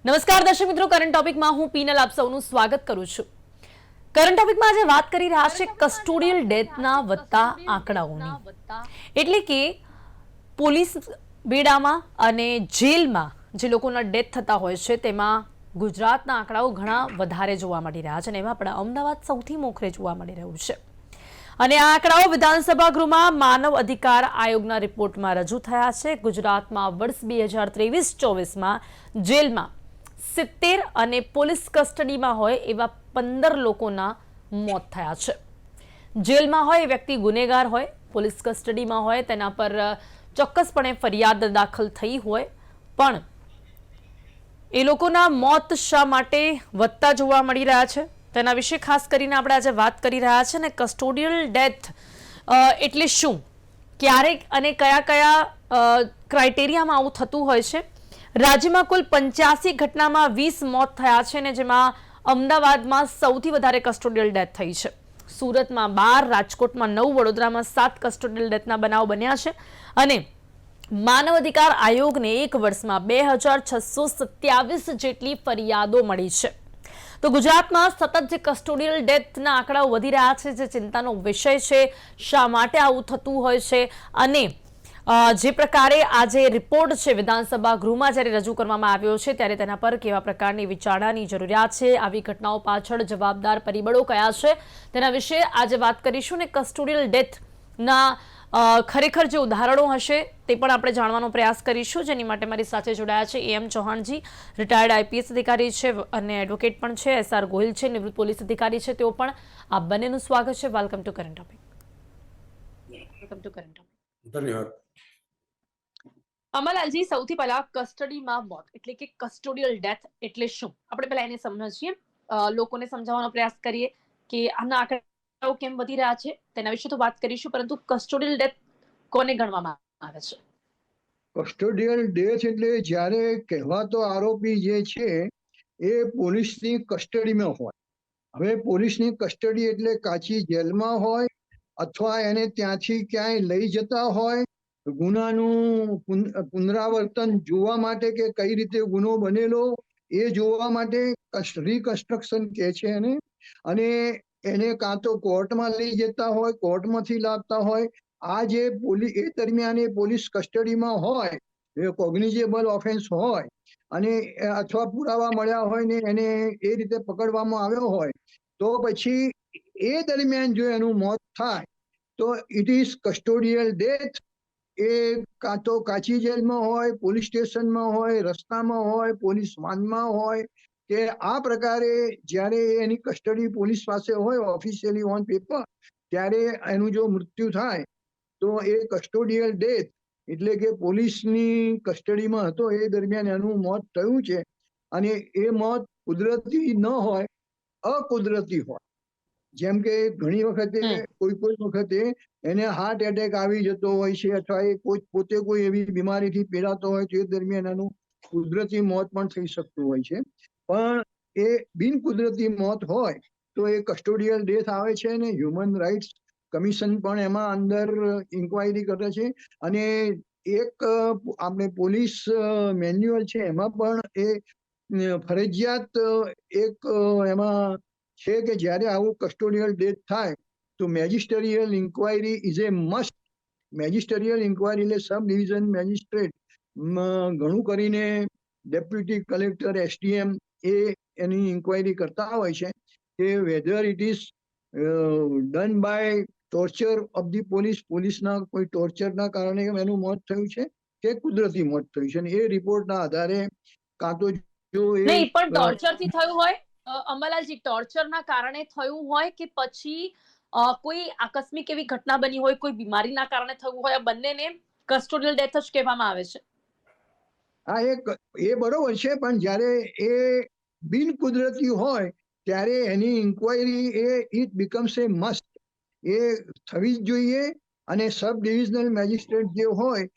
નમસ્કાર દર્શક મિત્રો, કરંટ ટોપિકમાં હું પીનલ આપ સૌનું સ્વાગત કરું છું। કરંટ ટોપિકમાં આજે વાત કરી રહ્યા છે કસ્ટોડિયલ ડેથના વધતા આંકડાઓની। એટલે કે પોલીસ બેડામાં અને જેલમાં જે લોકોના ડેથ થતા હોય છે તેમાં ગુજરાતના આંકડાઓ ઘણા વધારે જોવા મળી રહ્યા છે અને એમાં પણ અમદાવાદ સૌથી મોખરે જોવા મળી રહ્યું છે। અને આ આંકડાઓ વિધાનસભા ગૃહમાં માનવ અધિકાર આયોગના રિપોર્ટમાં રજૂ થયા છે। ગુજરાતમાં વર્ષ 2023-24માં જેલમાં 70 અને પોલીસ કસ્ટડીમાં હોય એવા 15 લોકોના મોત થયા છે। જેલમાં હોય એ વ્યક્તિ ગુનેગાર હોય, પોલીસ કસ્ટડીમાં હોય તેના પર ચોક્કસપણે ફરિયાદ દાખલ થઈ હોય, પણ એ લોકોના મોત શા માટે વધતા જોવા મળી રહ્યા છે તેના વિશે ખાસ કરીને આપણે આજે વાત કરી રહ્યા છે। ને કસ્ટોડિયલ ડેથ એટલે શું, ક્યારે અને કયા કયા ક્રાઇટેરિયામાં આવું થતું હોય છે। રાજ્યમાં કુલ 85 ઘટનામાં 20 મોત થયા છે ને જેમાં અમદાવાદમાં સૌથી વધારે કસ્ટોડિયલ ડેથ થઈ છે। સુરતમાં 12, રાજકોટમાં 9, વડોદરામાં 7 કસ્ટોડિયલ ડેથના બનાવ બન્યા છે અને માનવ અધિકાર આયોગને એક વર્ષમાં 2627 જેટલી ફરિયાદો મળી છે। તો ગુજરાતમાં સતત જે કસ્ટોડિયલ ડેથના આંકડાઓ વધી રહ્યા છે જે ચિંતાનો વિષય છે। શા માટે આવું થતું હોય છે અને જે પ્રકારે આજે રિપોર્ટ છે વિધાનસભા ગૃહમાં જ્યારે રજૂ કરવામાં આવ્યો છે ત્યારે તેના પર કેવા પ્રકારની વિચારણાની જરૂરિયાત છે, આવી ઘટનાઓ પાછળ જવાબદાર પરિબળો કયા છે તેના વિશે આજે વાત કરીશું। ને કસ્ટોડિયલ ડેથના ખરેખર જે ઉદાહરણો હશે તે પણ આપણે જાણવાનો પ્રયાસ કરીશું, જેની માટે મારી સાથે જોડાયા છે એમ ચૌહાણજી, રિટાયર્ડ આઈપીએસ અધિકારી છે અને એડવોકેટ પણ છે, એસઆર ગોહિલ છે, નિવૃત્ત પોલીસ અધિકારી છે। તેઓ પણ આ બંનેનું સ્વાગત છે। Welcome to current topic. ધન્યવાદ। અમરલાલજી, સૌથી પહેલા કસ્ટડીમાં મોત એટલે કે કસ્ટોડિયલ ડેથ એટલે શું, આપણે પહેલા એને સમજીએ, લોકોને સમજાવવાનો પ્રયાસ કરીએ કે આના આંકડાઓ કેમ વધી રહ્યા છે તેના વિશે તો વાત કરીશું, પરંતુ કસ્ટોડિયલ ડેથ કોને ગણવામાં આવે છે? કસ્ટોડિયલ ડેથ એટલે જ્યારે કહેવાતો આરોપી જે છે એ પોલીસની કસ્ટડીમાં હોય। હવે પોલીસની કસ્ટડી એટલે કાચી જેલમાં હોય અથવા એને ત્યાંથી ક્યાંય લઈ જતા હોય ગુનાનું પુનરાવર્તન જોવા માટે કે કઈ રીતે ગુનો બનેલો એ જોવા માટે રિકન્સ્ટ્રક્શન કહે છે એને। અને એને કાં તો કોર્ટમાં લઈ જતા હોય, કોર્ટમાંથી લાવતા હોય। આ જે એ દરમિયાન એ પોલીસ કસ્ટડીમાં હોય, એ કોગ્નિઝેબલ ઓફેન્સ હોય અને અથવા પુરાવા મળ્યા હોય ને એને એ રીતે પકડવામાં આવ્યો હોય તો પછી એ દરમિયાન જો એનું મોત થાય તો ઇટ ઇઝ કસ્ટોડિયલ ડેથ। એ કાં તો કાચી જેલમાં હોય, પોલીસ સ્ટેશનમાં હોય, રસ્તામાં હોય, પોલીસ વાનમાં હોય કે આ પ્રકારે જ્યારે એની કસ્ટડી પોલીસ પાસે હોય ઓફિશિયલી ઓન પેપર, ત્યારે એનું જો મૃત્યુ થાય તો એ કસ્ટોડિયલ ડેથ એટલે કે પોલીસની કસ્ટડીમાં હતો એ દરમિયાન એનું મોત થયું છે। અને એ મોત કુદરતી ન હોય, અકુદરતી હોય। જેમ કે ઘણી વખતે કોઈ વખતે એને હાર્ટ એટેક આવી જતો હોય છે અથવા એ પોતે કોઈ એવી બીમારીથી પીડાતો હોય તે દરમિયાન એનું કુદરતી મોત પણ થઈ શકતું હોય છે। પણ એ બિનકુદરતી મોત હોય તો એ કસ્ટોડિયલ ડેથ આવે છે અને હ્યુમન રાઇટ્સ કમિશન પણ એમાં અંદર ઇન્ક્વાયરી કરે છે। અને એક આપણે પોલીસ મેન્યુઅલ છે એમાં પણ એ ફરજિયાત એક એમાં છે કે જ્યારે આવું કસ્ટોડિયલ ડેથ થાય તો magisterial inquiry is a must. Magisterial inquiry એટલે સબ ડિવિઝન મેજિસ્ટ્રેટ ઘણું કરીને ડેપ્યુટી કલેક્ટર, એસડીએમ એ એની ઇન્ક્વાયરી કરતા હોય છે કે whether it is done by torture of the પોલીસના કોઈ ટોર્ચરના કારણે એનું મોત થયું છે કે કુદરતી મોત થયું છે। અને એ રિપોર્ટના આધારે કાં તો જો નહીં પણ ટોર્ચરથી થયું હોય, અમરલાલજી, ટોર્ચરના કારણે થયું હોય કે પછી કોઈ આકસ્મિક એવી ઘટના બની હોય, કોઈ બીમારીના કારણે થયું હોય, આ બંનેને કસ્ટોડિયલ ડેથ જ કહેવામાં આવે છે। હા, એ બરોબર છે, પણ જ્યારે એ બિનકુદરતી હોય ત્યારે એની inquiry it becomes a must, એ થવી જ જોઈએ। અને સબ ડિવિઝનલ મેજિસ્ટ્રેટ જે હોય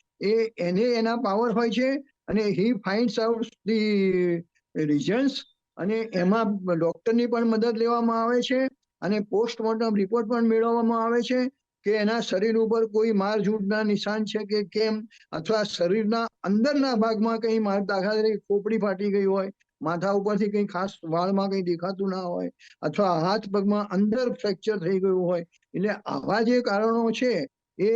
એને એના પાવર હોય છે અને હી ફાઇન્ડ્સ આઉટ ધી રીઝન્સ અને એમાં ડોક્ટરની પણ મદદ લેવામાં આવે છે અને પોસ્ટમોર્ટમ રિપોર્ટ પણ મેળવવામાં આવે છે કે એના શરીર ઉપર કોઈ મારઝૂડના નિશાન છે કે કેમ, અથવા શરીરના અંદરના ભાગમાં કઈ દાખલા તરીકે ખોપડી ફાટી ગઈ હોય માથા ઉપરથી કંઈ ખાસ વાળમાં કંઈ દેખાતું ના હોય, અથવા હાથ પગમાં અંદર ફ્રેક્ચર થઈ ગયું હોય, એટલે આવા જે કારણો છે એ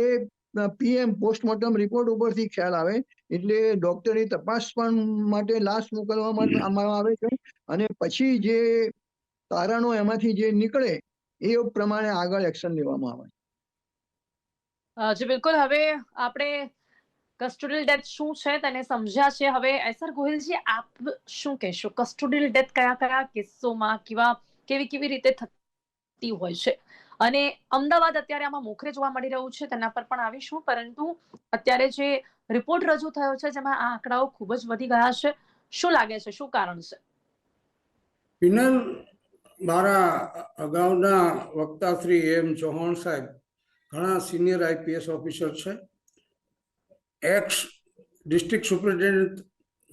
પીએમ પોસ્ટમોર્ટમ રિપોર્ટ ઉપરથી ખ્યાલ આવે. એટલે ડોક્ટરની તપાસ પણ માટે લાશ મોકલવામાં આવે છે, અને પછી જે તારણો એમાંથી જે નીકળે એ પ્રમાણે આગળ એક્શન લેવામાં આવે. જી બિલકુલ. હવે આપણે કસ્ટોડિયલ ડેથ શું છે તેને સમજ્યા છે. હવે એસર ગોહિલજી, આપ શું કહેશો? કસ્ટોડિયલ ડેથ કયા કયા કેસોમાં કેવી કેવી રીતે થતી હોય છે? અને અમદાવાદ અત્યારે આમાં મોખરે જોવા મળી રહ્યું છે, તેના પર પણ આવીશું. પરંતુ અત્યારે જે રિપોર્ટ રજૂ થયો છે જેમાં આ આંકડાઓ ખૂબ જ વધી ગયા છે, શું લાગે છે, શું કારણ છે? પિનલ, મારા અગાઉના વક્તા શ્રી એમ ચૌહાણ સાહેબ ઘણા સિનિયર આઈપીએસ ઓફિસર છે. એક્સ ડિસ્ટ્રિક્ટ સુપ્રિન્ટેન્ડન્ટ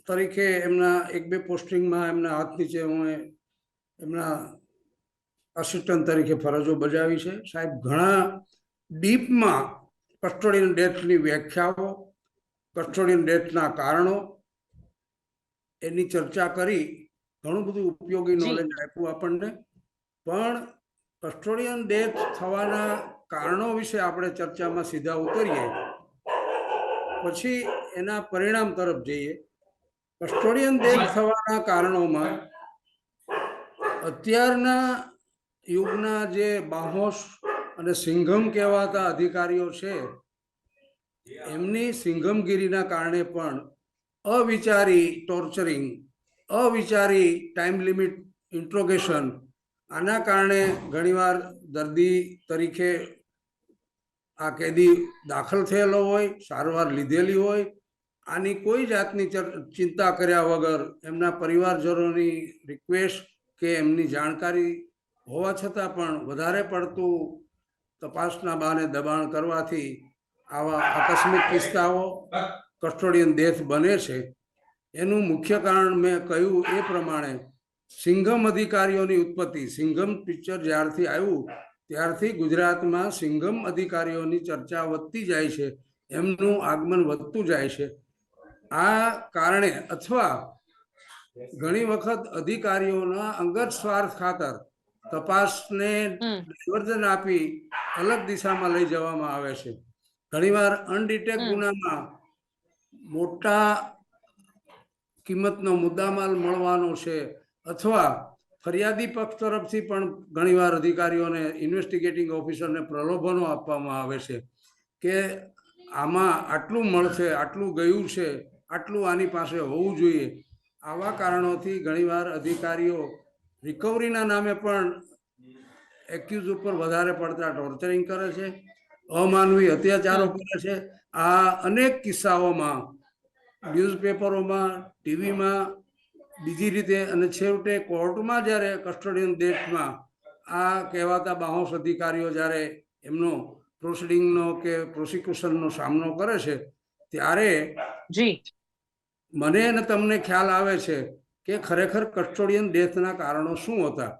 તરીકે એમના એક બે પોસ્ટિંગમાં એમના હાથ નીચે હું એમના અસિસ્ટન્ટ તરીકે ફરજો બજાવી છે. સાહેબ ઘણા ડીપમાં કસ્ટોડિયલ ડેથની વ્યાખ્યાઓ, કસ્ટોડિયલ ડેથના કારણો એની ચર્ચા કરી, ઘણું બધું ઉપયોગી નોલેજ આપ્યું આપણને. પણ કસ્ટોડિયન ડેથ થવાના કારણો વિશે આપણે ચર્ચામાં સીધા ઉતરીએ, પછી એના પરિણામ તરફ જઈએ. કસ્ટોડિયન ડેથ થવાના કારણોમાં અત્યારના યુગના જે બાહોશ અને સિંઘમ કહેવાતા અધિકારીઓ છે, એમની સિંઘમગીરીના કારણે પણ અવિચારી ટોર્ચરિંગ, અવિચારી ટાઈમ લિમિટ ઇન્ટ્રોગેશન, આના કારણે ઘણીવાર દર્દી તરીકે આ કેદી દાખલ થયેલો હોય, સારવાર લીધેલી હોય, આની કોઈ જાતની ચિંતા કર્યા વગર એમના પરિવારજનોની રિક્વેસ્ટ કે એમની જાણકારી હોવા છતાં પણ વધારે પડતું તપાસના બહાને દબાણ કરવાથી આવા આકસ્મિક કિસ્સાઓ કસ્ટોડિયન ડેથ બને છે. એનું મુખ્ય કારણ મેં કહ્યું એ પ્રમાણે સિંઘમ અધિકારીઓની ઉત્પત્તિ. સિંઘમ પિક્ચર જ્યારથી આવ્યું ત્યારથી ગુજરાતમાં સિંઘમ અધિકારીઓની ચર્ચા વધતી જાય છે, એમનું આગમન વધતું જાય છે. આ કારણે અથવા ઘણી વખત અધિકારીઓના અંગત સ્વાર્થ ખાતર તપાસને ડાયવર્ઝન આપી અલગ દિશામાં લઈ જવામાં આવે છે. ઘણીવાર અનડિટેક ગુનામાં મોટા કિંમતનો મુદ્દામાલ મળવાનો છે, અથવા ફરિયાદી પક્ષ તરફથી પણ ઘણીવાર અધિકારીઓને, ઇન્વેસ્ટિગેટિંગ ઓફિસરને પ્રલોભનો આપવામાં આવે છે કે આમાં આટલું મળશે, આટલું ગયું છે, આટલું આની પાસે હોવું જોઈએ. આવા કારણોથી ઘણીવાર અધિકારીઓ રિકવરીના નામે પણ એક્યુઝ ઉપર વધારે પડતા ટોર્ચરિંગ કરે છે, અમાનવી અત્યાચારો કરે છે. આ અનેક કિસ્સાઓમાં ન્યૂઝપેપરોમાં, ટીવીમાં, બીજી રીતે, અને છેવટે કોર્ટમાં જ્યારે કસ્ટોડિયન ડેથમાં આ કહેવાતા બાહોશ અધિકારીઓ જ્યારે એમનો પ્રોસિડિંગનો કે પ્રોસિક્યુશનનો સામનો કરે છે, ત્યારે મને અને તમને ખ્યાલ આવે છે કે ખરેખર કસ્ટોડિયન ડેથના કારણો શું હતા.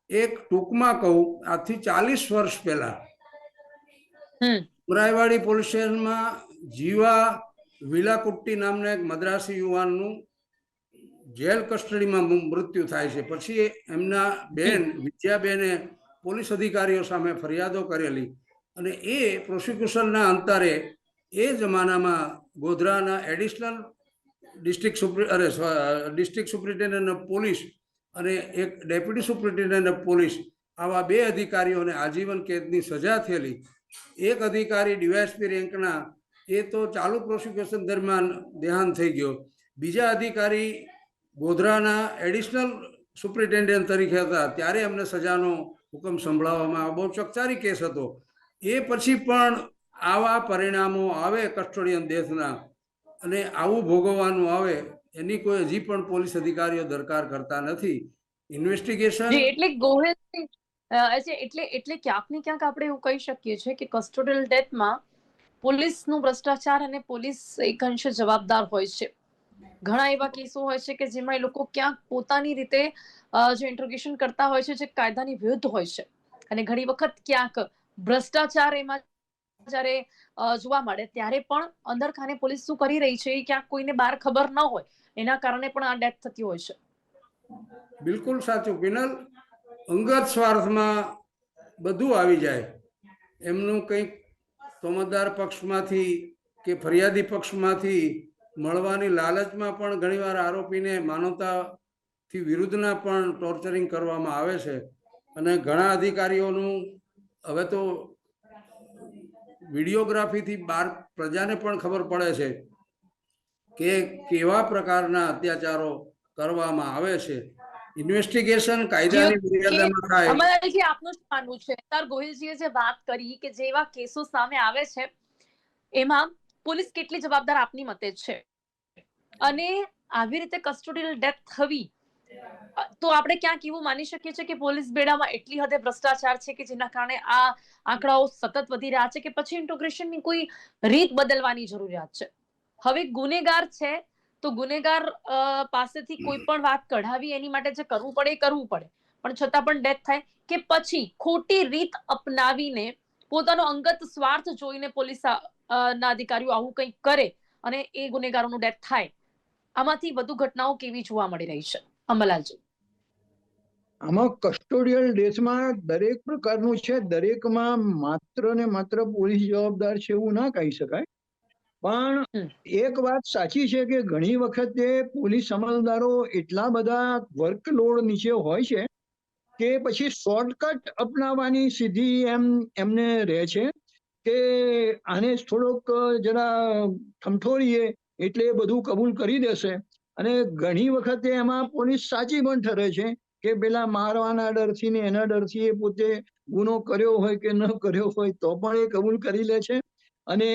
એક ટૂંકમાં કહું, આજથી 40 વર્ષ પહેલા ઉમરાઈવાડી પોલીસ સ્ટેશનમાં જીવા વિલાકુટ્ટી નામના એક મદ્રાસી યુવાનનું જેલ કસ્ટડીમાં મૃત્યુ થાય છે. પછી એમના બેન વિદ્યાબેને પોલીસ અધિકારીઓ સામે ફરિયાદો કરેલી, અને એ પ્રોસિક્યુશનના અંતરે એ જમાનામાં ગોધરાના additional district superintendent of police અને એક ડેપ્યુટી સુપ્રિન્ટેન્ડન્ટ ઓફ પોલીસ, આવા બે અધિકારીઓને આજીવન કેદની સજા થયેલી. એક અધિકારી ડીવાયએસપી રેન્કના, એ તો ચાલુ પ્રોસિક્યુશન દરમિયાન દેહાંત થઈ ગયો. બીજા અધિકારી ગોધરાના એડિશનલ સુપ્રિન્ટેન્ડન્ટ તરીકે હતા, ત્યારે એમને સજાનો હુકમ સંભળાવવામાં આવ્યો. બહુ ચકચારી કેસ હતો. એ પછી પણ આવા પરિણામો આવે કસ્ટોડિયન ડેથના, અને આવું ભોગવવાનું આવે, એની કોઈ હજી પણ પોલીસ અધિકારીઓ દરકાર કરતા નથી. ઇન્વેસ્ટિગેશન એટલે ગોહિલ એટલે ક્યાંક ને ક્યાંક આપણે એવું કહી શકીએ છીએ કે કસ્ટોડિયલ ડેથમાં પોલીસનું ભ્રષ્ટાચાર અને પોલીસ એક અંશે જવાબદાર હોય છે. ઘણા એવા કેસો હોય છે કે જેમાં એ લોકો ક્યાંક પોતાની રીતે જે ઇન્ટ્રોગેશન કરતા હોય છે, જે કાયદાની વિરુદ્ધ હોય છે, અને ઘણી વખત ક્યાંક ભ્રષ્ટાચાર એમાં જ્યારે જોવા મળે ત્યારે પણ અંદર ખાને પોલીસ શું કરી રહી છે એ ક્યાંક કોઈને બહાર ખબર ન હોય, એના કારણે પણ આ ડેથ થતી હોય છે. બિલકુલ સાચું પિનલ. અંગત સ્વાર્થમાં બધું આવી જાય. એમનું કંઈક તોમતદાર પક્ષમાંથી કે ફરિયાદી પક્ષમાંથી મળવાની લાલચમાં પણ ઘણીવાર આરોપીને માનવતાથી વિરુદ્ધના પણ ટોર્ચરિંગ કરવામાં આવે છે. અને ઘણા અધિકારીઓનું હવે તો વિડીયોગ્રાફીથી બહાર પ્રજાને પણ ખબર પડે છે કે કેવા પ્રકારના અત્યાચારો કરવામાં આવે છે. ઇન્વેસ્ટિગેશન કાયદાની મર્યાદામાં થાય. અમરલાલજી, આપનું શું માનવું છે? સર, ગોહિલજીએ જે વાત કરી કે જેવા કેસો સામે આવે છે એમાં પોલીસ કેટલી જવાબદાર આપની મતે છે, અને આવી રીતે કસ્ટોડિયલ ડેથ થવી તો આપણે ક્યાંક એવું માની શકીએ છીએ કે પોલીસ બેડામાં એટલી હદે ભ્રષ્ટાચાર છે કે જેના કારણે આ આંકડાઓ સતત વધી રહ્યા છે, કે પછી ઇન્ટિગ્રેશનની કોઈ રીત બદલવાની જરૂરિયાત છે? હવે ગુનેગાર છે તો ગુનેગાર પાસેથી કોઈ પણ વાત કઢાવી એની માટે જે કરવું પડે એ કરવું પડે, પણ છતાં પણ ડેથ થાય કે પછી ખોટી રીત અપનાવીને પોતાનો અંગત સ્વાર્થ જોઈને પોલીસ ના અધિકારીઓ આવું કંઈક કરે અને એ ગુનેગારોનું ડેથ થાય. આમાંથી વધુ ઘટનાઓ કેવી જોવા મળી રહી છે, અંબલાલજી? આમાં કસ્ટોડિયલ ડેથમાં દરેક પ્રકારનું છે, દરેકમાં માત્ર ને માત્ર પોલીસ જવાબદાર છે એવું ના કહી શકાય. પણ એક વાત સાચી છે કે ઘણી વખતે પોલીસ અમલદારો એટલા બધા વર્કલોડ નીચે હોય છે કે પછી શોર્ટકટ અપનાવવાની સીધી એમને રહે છે કે આને થોડોક જરા ઠમઠોરીએ એટલે એ બધું કબૂલ કરી દેશે. અને ઘણી વખતે એમાં પોલીસ સાચી પણ ઠરે છે કે પેલા મારવાના ડરથી ને એના ડરથી એ પોતે ગુનો કર્યો હોય કે ન કર્યો હોય તો પણ એ કબૂલ કરી લે છે અને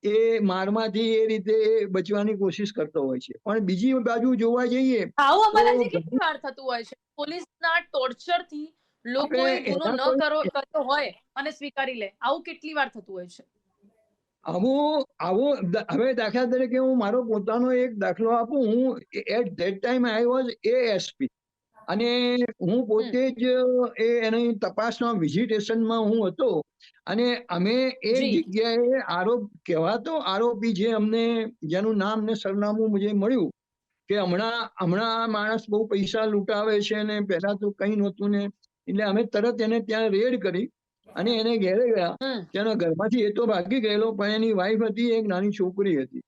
એ મારમાંથી એ રીતે બચવાની કોશિશ કરતો હોય છે. પણ બીજી બાજુ જોવા જઈએ આવું તો અંબલાલજી કેટલી વાર થતું હોય છે? પોલીસના ટોર્ચરથી લોકોએ ગુનો ન કર્યો હોય અને સ્વીકારી લે, આવું કેટલી વાર થતું હોય છે? હવે દાખલા તરીકે હું મારો પોતાનો એક દાખલો આપું. હું at that time I was ASP અને હું પોતે જ એની તપાસના વિઝિટેશનમાં હું હતો અને અમે એ જગ્યાએ કહેવાતો આરોપી જે અમને જેનું નામ ને સરનામું મુજે મળ્યું કે હમણાં માણસ બહુ પૈસા લૂંટાવે છે ને પહેલા તો કઈ નહોતું ને, એટલે અમે તરત એને ત્યાં રેડ કરી અને એને ઘેરે ગયા. તેના ઘરમાંથી એ તો ભાગી ગયેલો, પણ એની વાઈફ હતી, એક નાની છોકરી હતી.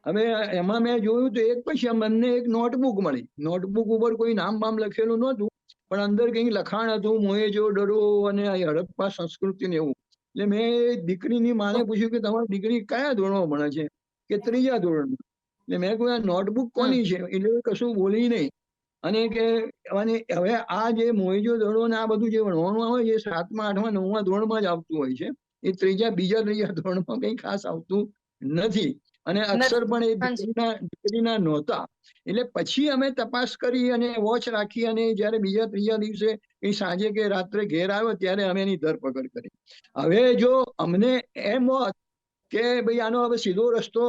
હવે એમાં મેં જોયું તો એક પછી મને એક નોટબુક મળી. નોટબુક ઉપર કોઈ નામ બામ લખેલું નહોતું, પણ અંદર કંઈક લખાણ હતું, મોહેજો દડો અને હડપ્પા સંસ્કૃતિ ને એવું. એટલે મેં દીકરીની માને પૂછ્યું કે તમારી દીકરી કયા ધોરણમાં ભણે છે? કે 3જા ધોરણમાં. એટલે મેં કહ્યું આ નોટબુક કોની છે? એટલે કશું બોલી નહીં. અને કે હવે આ જે મોહેજો દડો ને આ બધું જે ભણવાનું હોય એ 7મા 8મા 9મા ધોરણમાં જ આવતું હોય છે. એ બીજા ધોરણમાં કંઈ ખાસ આવતું નથી અને અક્ષર પણ એ દીકરીના નહોતા. એટલે પછી અમે તપાસ કરી અને વોચ રાખી અને જયારે બીજા 3જા દિવસે એ સાંજે કે રાત્રે ઘેર આવ્યો ત્યારે અમે એની ધરપકડ કરી. હવે જો અમને એમ હોત કે ભાઈ આનો હવે સીધો રસ્તો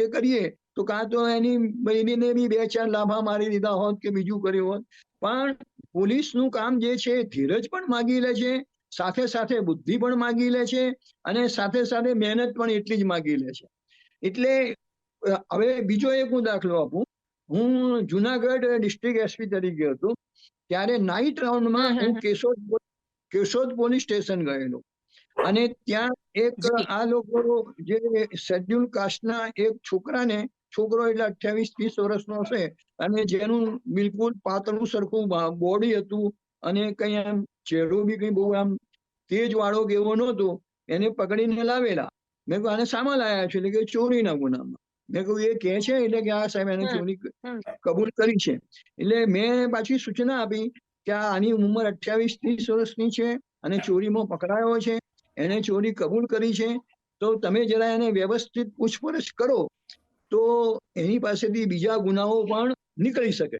એ કરીએ તો કાં તો એની બહેનીને બી 2-4 લાફા મારી દીધા હોત કે બીજું કર્યું હોત. પણ પોલીસનું કામ જે છે ધીરજ પણ માગી લે છે, સાથે સાથે બુદ્ધિ પણ માગી લે છે અને સાથે સાથે મહેનત પણ એટલી જ માગી લે છે. એટલે હવે બીજો એક હું દાખલો આપું. હું જુનાગઢ ડિસ્ટ્રિક્ટ એસપી તરીકે હતો ત્યારે નાઇટ રાઉન્ડમાં હું કેશોદ પોલીસ સ્ટેશન ગયેલો અને ત્યાં એક આ લોકો જે શેડ્યુલ કાસ્ટના એક છોકરો એટલે 28-30 વર્ષનો હશે અને જેનું બિલકુલ પાતળું સરખું બોડી હતું અને કઈ આમ ચહેરો બી કઈ બહુ આમ તેજ વાળો કે એવો નહોતો. એને પકડીને લાવેલા. મેં કહ્યું આને શામાં લાયા છે? એટલે કે ચોરીના ગુનામાં. મેં કહ્યું એ કે છે? એટલે કે આ સાહેબ એને ચોરી કબૂલ કરી છે. એટલે મેં પાછી સૂચના આપી કે આની ઉંમર 28-30 વર્ષની છે અને ચોરીમાં પકડાયો છે, એને ચોરી કબૂલ કરી છે, તો તમે જરા એને વ્યવસ્થિત પૂછપરછ કરો તો એની પાસેથી બીજા ગુનાઓ પણ નીકળી શકે.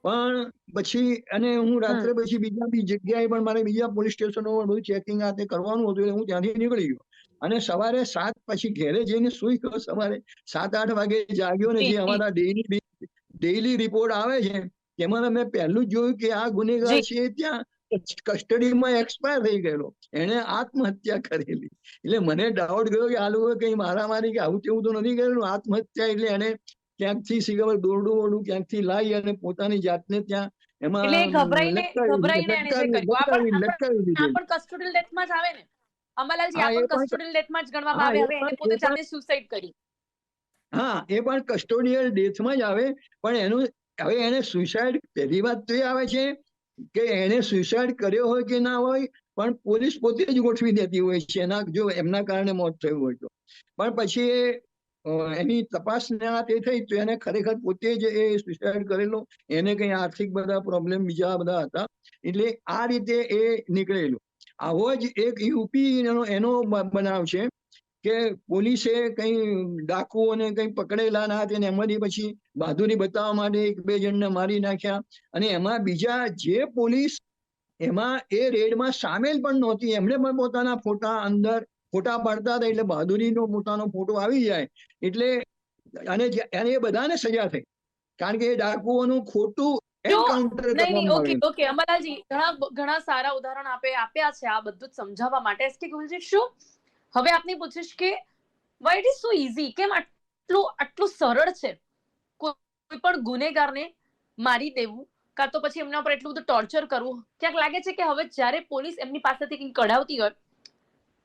પણ પછી અને હું રાત્રે પછી બીજા જગ્યાએ પણ મારે બીજા પોલીસ સ્ટેશનો બધું ચેકિંગ આ તે કરવાનું હતું એટલે હું ત્યાંથી નીકળી ગયો અને સવારે 7 પછી ઘેરે જઈને સુઈ ગયો. સવારે 7-8 વાગે જાગ્યો ને જે અમારા ડેઈલી રિપોર્ટ આવે છે તેમાં મેં પહેલું જ જોયું કે આ ગુનેગાર છે ત્યાં કસ્ટડીમાં એક્સપાયર થઈ ગયેલો, એને આત્મહત્યા કરેલી. એટલે મને ડાઉટ ગયો કે આ લોકો કઈ મારામારી કે આવું તેવું તો નથી કરેલું. આત્મહત્યા એટલે એને ક્યાંકથી દોરડું ક્યાંકથી લાવી અને પોતાની જાતને ત્યાં એમાં એટલે ગભરાઈને એને જે કર્યું આ પણ લટકાવી દીધેલી. કસ્ટોડિયલ ડેથમાં જ આવે ને અંબાલાલજી, હા, આ એ પણ પણ કસ્ટોડિયલ ડેથમાં જ ગણવામાં હા, આવે. એ હવે એને પણ પોતે જાતે સુસાઇડ કરી. હા, એ પણ કસ્ટોડિયલ ડેથમાં જ આવે. પણ એનું હવે એને સુસાઇડ, પહેલી વાત તો એ આવે છે કે એને સુસાઇડ કર્યો હોય કે ના હોય, પણ પોલીસ પોતે જ ગોઠવી દેતી હોય છે એના, જો એમના કારણે મોત થયું હોય તો. પણ પછી એની તપાસ તે થઈ તો એને ખરેખર પોતે જ એ સુસાઇડ કરેલો, એને કઈ આર્થિક બધા પ્રોબ્લેમ બીજા બધા હતા, એટલે આ રીતે એ નીકળેલું. આવો જ એક યુપી એનો બનાવ છે કે પોલીસે કઈ ડાકુઓને કઈ પકડેલા ના હતા, એમાંથી પછી બહાદુરી બતાવવા માટે 1-2 જણને મારી નાખ્યા. અને એમાં બીજા જે પોલીસ એમાં એ રેડમાં સામેલ પણ નહોતી, એમણે પણ પોતાના ફોટા અંદર ફોટા પાડતા હતા, એટલે બહાદુરીનો પોતાનો ફોટો આવી જાય એટલે અને એ બધાને સજા થઈ, કારણ કે એ ડાકુઓનું ખોટું એન્કાઉન્ટર નહીં, કરવામાં ઓકે આવેલું. ઓકે અંબાલાલજી, ઘણા સારા ઉદાહરણ આપ્યા છે આ બધું જ સમજાવવા માટે. એસકે ગોહિલજી, શું હવે આપને પૂછીશ કે Y it is so easy, કેમ આટલું સરળ છે કોઈ પણ ગુનેગારને મારી દેવું, કાં તો પછી એમના પર એટલું બધું ટોર્ચર કરવું? ક્યાંક લાગે છે કે હવે જ્યારે પોલીસ એમની પાસેથી કંઈક કઢાવતી હોય,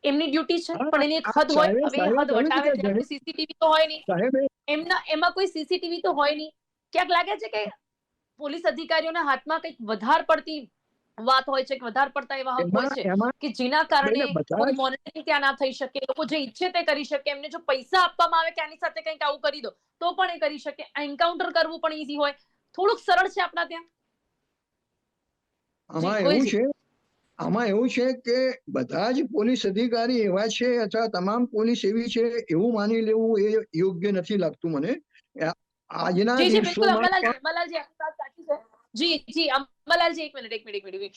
એમની ડ્યુટી છે, પણ એની એક હદ હોય. હવે એ હદ વટાવે ત્યારે કોઈ સીસીટીવી તો હોય નહીં, સાહેબે એમાં કોઈ સીસીટીવી તો હોય નહીં. ક્યાંક લાગે છે કે પોલીસ અધિકારીઓના હાથમાં કંઈક વધારે પડતી વાત હોય છે, કે વધારે પડતા એવા હક હોય છે એમાં કે જેના કારણે બધા કોઈ જ મોનિટરિંગ ત્યાં ના થઈ શકે, લોકો જે ઈચ્છે તે કરી શકે. એમને જો પૈસા આપવામાં આવે કે આની સાથે કંઈક આવું કરી દો તો પણ એ કરી શકે. એન્કાઉન્ટર કરવું પણ ઈઝી હોય. થોડુંક સરળ છે આપણા ત્યાં. જી આમાં એવું ગોહિલજી. છે આમાં એવું છે કે બધા જ પોલીસ અધિકારી એવા છે અથવા તમામ પોલીસ એવી છે એવું માની લેવું એ યોગ્ય નથી લાગતું મને. આજના જી જી બિલકુલ દિવસોમાં પણ અંબાલાલજી આપની વાત સાચી છે. જી જી અંબાલાલજી, એક મિનિટ.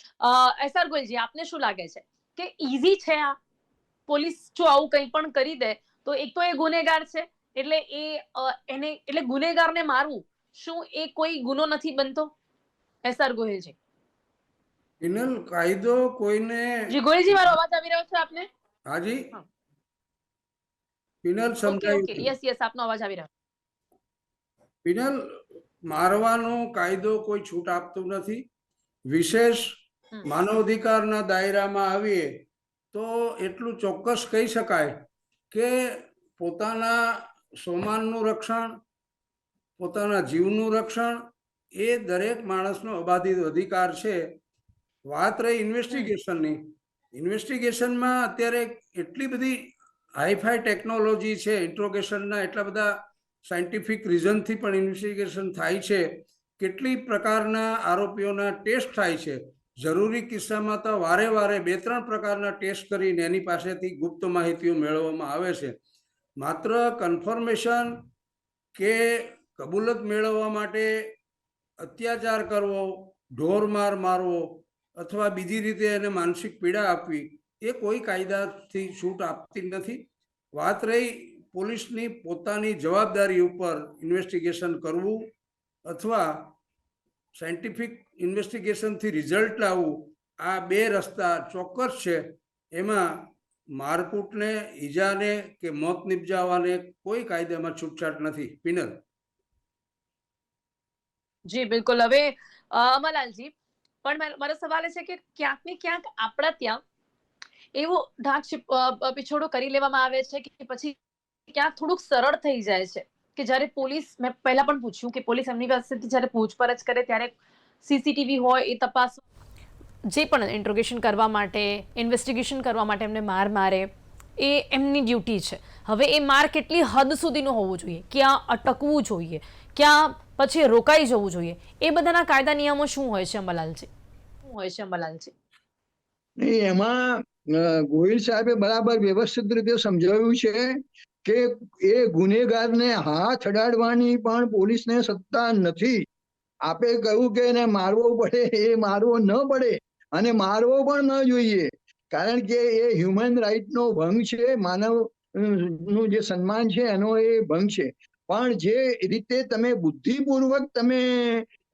એસઆર ગોહિલજી, આપને શું લાગે છે કે ઈઝી છે આ? પોલીસ જો આવું કંઈ પણ કરી દે તો એક તો એ ગુનેગાર છે, એટલે એટલે ગુનેગારને મારવું, શું એ કોઈ ગુનો નથી બનતો? એસઆર ગોહિલજી. પિનલ, કાયદો કોઈને, જી ગોહિલજી, મારો અવાજ આવી રહ્યો છે આપને? હાજી હા. પિનલ, ઓકે સમજાયું ઓકે, નહીં. યસ આપનો અવાજ આવી રહ્યો. પિનલ, મારવાનો કાયદો કોઈ છૂટ આપતું નથી. વિશેષ માનવ અધિકારના દાયરામાં આવીએ તો એટલું ચોક્કસ કહી શકાય કે પોતાના સોમાનનું રક્ષણ, પોતાના જીવનું રક્ષણ એ દરેક માણસનો અબાધિત અધિકાર છે. વાત રહી ઇન્વેસ્ટિગેશનની, ઇન્વેસ્ટિગેશનમાં અત્યારે એટલી બધી હાઈફાઈ ટેકનોલોજી છે, ઇન્ટ્રોગેશનના એટલા બધા સાયન્ટિફિક રીઝનથી પણ ઇન્વેસ્ટિગેશન થાય છે. કેટલી પ્રકારના આરોપીઓના ટેસ્ટ થાય છે. જરૂરી કિસ્સામાં તો વારે 2-3 પ્રકારના ટેસ્ટ કરીને એની પાસેથી ગુપ્ત માહિતીઓ મેળવવામાં આવે છે. માત્ર કન્ફર્મેશન કે કબૂલત મેળવવા માટે અત્યાચાર કરવો, ઢોરમાર મારવો અથવા બીજી રીતે એને માનસિક પીડા આપવી એ કોઈ કાયદાથી છૂટ આપતી નથી. વાત રહી પોલીસની પોતાની જવાબદારી ઉપર ઇન્વેસ્ટિગેશન કરવું અથવા સાયન્ટિફિક ઇન્વેસ્ટિગેશનથી રિઝલ્ટ લાવવું, આ 2 રસ્તા ચોક્કસ છે. એમાં મારકૂટને, ઈજાને કે મોત નિપજાવવાને કોઈ કાયદામાં છૂટછાટ નથી. પિનલ. જી બિલકુલ. હવે અમરલાલજી, પણ મારો સવાલ એ છે કે ક્યાંક ને ક્યાંક આપણા ત્યાં એવો ઢાક પીછોડો કરી લેવામાં આવે છે કે પછી ક્યાંક થોડુંક સરળ થઈ જાય છે કે જ્યારે પોલીસ, મેં પહેલા પણ પૂછ્યું કે પોલીસ એમની પાસેથી જ્યારે પૂછપરછ કરે ત્યારે સીસીટીવી હોય એ તપાસ, જે પણ ઇન્ટ્રોગેશન કરવા માટે, ઇન્વેસ્ટિગેશન કરવા માટે એમને મારે એ એમની ડ્યુટી છે. હવે એ માર કેટલી હદ સુધીનો હોવો જોઈએ, ક્યાં અટકવું જોઈએ, ક્યાં પછી રોકાઈ જવું જોઈએ, એ બધાના કાયદા નિયમો શું હોય છે અંબાલાલજી? નહીં, એમાં ગોહિલ સાહેબે બરાબર વ્યવસ્થિત રીતે સમજાવ્યું છે કે એ ગુનેગારને હાથ અડાડવાની પણ પોલીસને સત્તા નથી. આપે કહ્યું કે એને મારવો પડે, એ મારવો ન પડે અને મારવો પણ ન જોઈએ, કારણ કે એ હ્યુમન રાઇટનો ભંગ છે, માનવ નું જે સન્માન છે એનો એ ભંગ છે. પણ જે રીતે તમે બુદ્ધિપૂર્વક તમે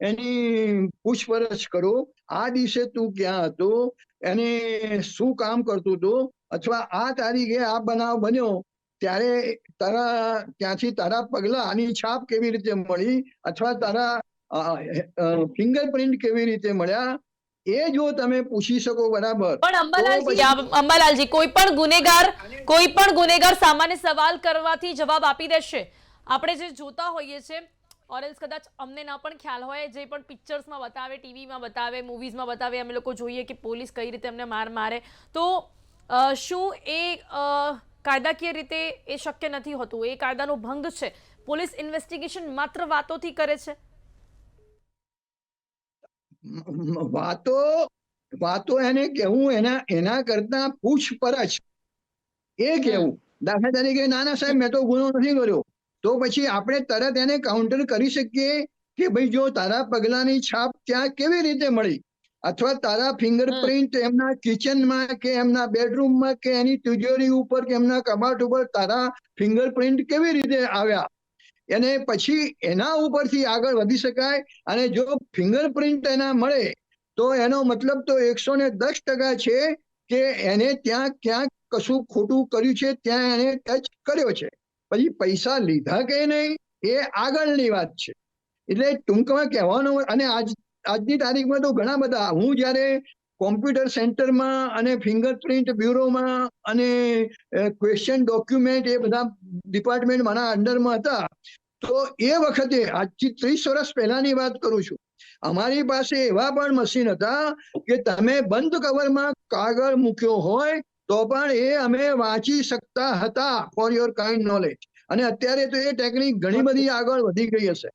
એની પૂછપરછ કરો, આ દિવસે તું ક્યાં હતો, એને શું કામ કરતું હતું, અથવા આ તારીખે આ બનાવ બન્યો ત્યારે ત્યાંથી તારા પગલા આની છાપ કેવી રીતે મળી, અથવા તારા ફિંગરપ્રિન્ટ કેવી રીતે મળ્યા એ જો તમે પૂછી શકો બરાબર પણ અંબાલાલજી તો અંબાલાલજી કોઈ પણ ગુનેગાર સામાન્ય સવાલ કરવાથી જવાબ આપી દેશે. આપણે જે જોતા હોઈએ છીએ ઓરેલ્સ કદાચ અમને ના પણ ખ્યાલ હોય, જે પણ પિક્ચર્સમાં બતાવે, ટીવીમાં બતાવે, મૂવીઝમાં બતાવે, અમે લોકો જોઈએ કે પોલીસ કઈ રીતે અમને મારે, તો શું એ કાયદાકીય રીતે એ શક્ય નથી હોતું? એ કાયદાનો ભંગ છે. પોલીસ ઇન્વેસ્ટિગેશન માત્ર વાતોથી કરે છે. વાતો વાતો એને કેવું, એના કરતા પૂછપરછ એ કેવું. દાખલા તરીકે નાના સાહેબ મેં તો ગુનો નથી કર્યો, તો પછી આપણે તરત એને કાઉન્ટર કરી શકીએ કે ભાઈ જો તારા પગલાની છાપ ત્યાં કેવી રીતે મળી, અથવા તારા ફિંગરપ્રિન્ટ એમના કિચનમાં કે એમના બેડરૂમમાં કે એની તિજોરી ઉપર કે એમના કબાટ ઉપર તારા ફિંગરપ્રિન્ટ કેવી રીતે આવ્યા, અને પછી એના ઉપરથી આગળ વધી શકાય. અને જો ફિંગરપ્રિન્ટ એના મળે તો એનો મતલબ તો 110% છે કે એને ત્યાં ક્યાંક કશું ખોટું કર્યું છે, ત્યાં એને ટચ કર્યો છે. પછી પૈસા લીધા કે નહીં એ આગળની વાત છે. એટલે ટૂંકમાં કહેવાનો, અને આજની તારીખમાં તો ઘણા બધા, હું જ્યારે કોમ્પ્યુટર સેન્ટરમાં અને ફિંગરપ્રિન્ટ બ્યુરોમાં અને ક્વેશ્ચન ડોક્યુમેન્ટ એ બધા ડિપાર્ટમેન્ટ મારા અંડરમાં હતા, તો એ વખતે આજથી 30 વર્ષ પહેલાની વાત કરું છું, અમારી પાસે એવા પણ મશીન હતા કે તમે બંધ કવરમાં કાગળ મૂક્યો હોય તો પણ એ અમે વાંચી શકતા હતા, ફોર યોર કાઇન્ડ નોલેજ. અને અત્યારે તો એ ટેકનિક ઘણી બધી આગળ વધી ગઈ હશે.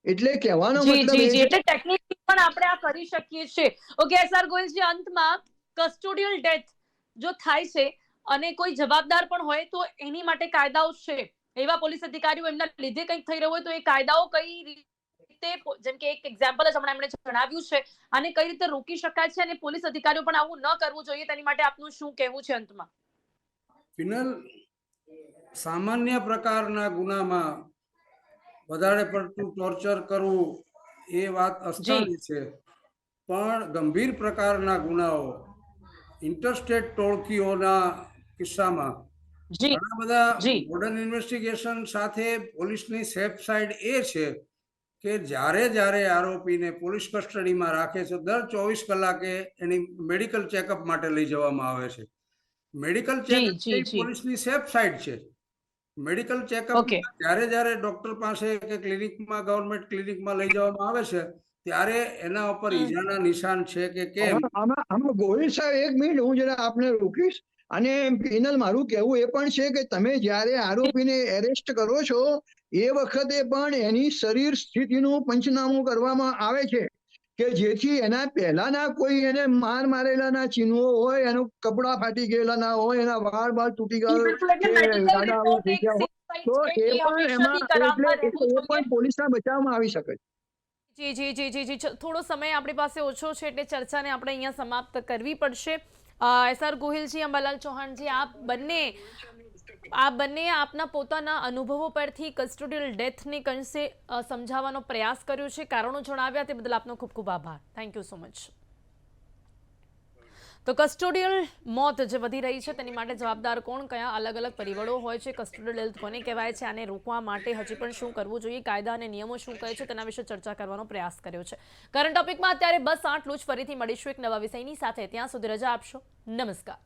એટલે કહેવાનો મતલબ એ છે એટલે ટેકનિકલી પણ આપણે આ કરી શકીએ છીએ. ઓકે એસઆર ગોયલજી, અંતમાં કસ્ટોડિયલ ડેથ જો થાય છે અને કોઈ જવાબદાર પણ હોય તો એની માટે કાયદાઓ છે. એવા પોલીસ અધિકારીઓ એમના લીધે કંઈક થઈ રહ્યું હોય તો એ કાયદાઓ કઈ રીતે, જેમ કે એક એક્ઝામ્પલ જ હમણાં એમણે જણાવ્યું છે, આને કઈ રીતે રોકી શકાય છે અને પોલીસ અધિકારીઓ પણ આવું ન કરવું જોઈએ, તેની માટે આપનું શું કહેવું છે અંતમાં? ફિનલ, સામાન્ય પ્રકારના ગુનામાં વધારે પડતું ટોર્ચર કરવું એ વાત અસ્થાની છે, પણ ગંભીર પ્રકારના ગુનાઓ, ઇન્ટરસ્ટેટ ટોળકીઓના કિસ્સામાં ઘણા બધા મોડર્ન ઇન્વેસ્ટિગેશન સાથે પોલીસની સેફ સાઇડ એ છે કે જ્યારે આરોપીને પોલીસ કસ્ટડીમાં રાખે છે, દર 24 કલાકે એની મેડિકલ ચેકઅપ માટે લઈ જવામાં આવે છે. મેડિકલ ચેકઅપ પોલીસની સેફ સાઇડ છે. મેડિકલ ચેકઅપ જ્યારે ડોક્ટર પાસે કે ક્લિનિકમાં, ગવર્મેન્ટ ક્લિનિકમાં લઈ જવામાં આવે છે, ત્યારે એના ઉપર ઈજાના નિશાન છે કે કેમ. આમાં ગોહિલ સાહેબ, એક મિનિટ હું જરા આપને રોકીશ. અને પેનલ, મારું કહેવું એ પણ છે કે તમે જ્યારે આરોપીને એરેસ્ટ કરો છો એ વખતે પણ એની શરીર સ્થિતિનું પંચનામું કરવામાં આવે છે, કે જેથી એના પહેલાના કોઈ એને મારેલાના ચિહ્નો હોય, એનું કપડા ફાટી ગયેલા ના હોય, એના વાળ તૂટી ગયા તો એ પણ એમાં, એટલે એ પણ પોલીસના બચાવમાં આવી શકે છે. જી. થોડો સમય આપણી પાસે ઓછો છે એટલે ચર્ચાને આપણે અહીંયા સમાપ્ત કરવી પડશે. એસઆર ગોહિલજી, અંબાલાલ ચૌહાણજી, આપ બંને આપના પોતાના અનુભવો પરથી કસ્ટોડિયલ ડેથને કંશે સમજાવવાનો પ્રયાસ કર્યો છે, કારણો જણાવ્યા, તે બદલ આપનો ખૂબ ખૂબ આભાર. Thank you so much. તો કસ્ટોડિયલ મોત જે વધી રહી છે તેની માટે જવાબદાર કોણ, કયા અલગ અલગ પરિબળો હોય છે, કસ્ટોડિયલ ડેથ કોને કહેવાય છે, આને રોકવા માટે હજી પણ શું કરવું જોઈએ, કાયદા અને નિયમો શું કહે છે, તેના વિશે ચર્ચા કરવાનો પ્રયાસ કર્યો છે. કરંટ ટોપિકમાં અત્યારે બસ આટલું જ. ફરીથી મળીશું એક નવા વિષયની સાથે. ત્યાં સુધી રજા આપશો. નમસ્કાર.